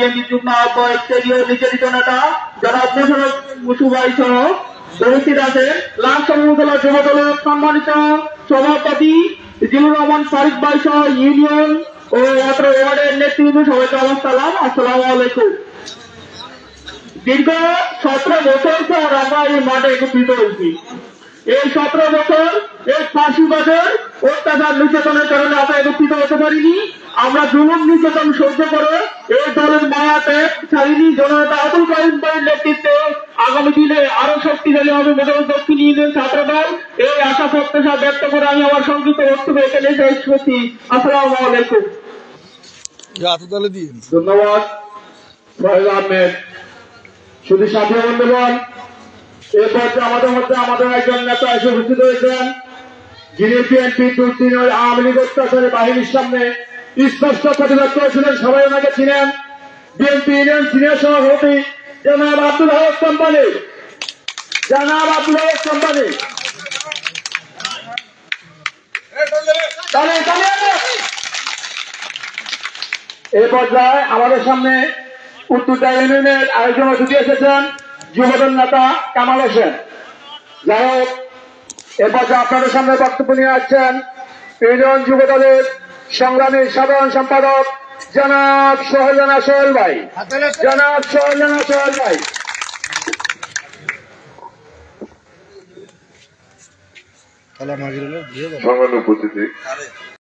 BNP যুগ্ম আহ্বায়ক কেন্দ্রীয় নির্যাতিত নেতা জনাব মুসুভাই সহ উপস্থিত আছেন লাল সমুদ্র যুব দলের সম্মানিত সভাপতি জিলুর রহমান ফারিক ভাই সহ ইউনিয়ন ও অত্র ওয়ার্ডের নেতৃবৃন্দ সবাইকে আমার সালাম, আসসালামু আলাইকুম। দীর্ঘ 17 বছর পর আমরা এই মাঠে একত্রিত হয়েছি। এই 17 বছর এই ফাঁসিবাদের অত্যাচার নির্যাতনের কারণে আমরা একত্রিত হতে পারিনি। আমরা জুলুম নির্যাতন সহ্য করে এই দলের মায়াতে ছাড়িনি। জনতা আবুল কালাম ভাইয়ের নেতৃত্বে আগামী দিনে আরো শক্তিশালী হবে মোটামুটি দক্ষিণ ইউনিয়ন ছাত্রদল। এই আশা প্রত্যাশা ব্যক্ত করে আমি আমার সংক্ষিপ্ত বক্তব্য এখানে শেষ করছি। আসসালামু আলাইকুম। ধন্যবাদ সোহেল আহমেদ। শুধু সাথী বন্ধুগণ, এ পর্যায়ে আমাদের মধ্যে আমাদের একজন নেতা এসে উপস্থিত হয়েছেন, যিনি বিএনপি দুর্দিন আওয়ামী লীগ অত্যাচারী বাহিনীর সামনে স্পষ্ট প্রতিবাদ করেছিলেন। সবাই ওনাকে চিনেন। বিএনপি ইউনিয়ন সিনিয়র সভাপতি জনাব আব্দুল হক কোম্পানি। এই পর্যায়ে আমাদের সামনে উত্তরটা ইউনিয়নের আরেকজন অতিথি এসেছেন, যুবদল নেতা কামাল হোসেন। যাই হোক, এ পর্যায়ে আপনাদের সামনে বক্তব্য নিয়ে আসছেন ইউনিয়ন যুবদলের সংগ্রামী সাধারণ সম্পাদক জনাব সোহেল ভাই। সংগ্রামী উপস্থিতি,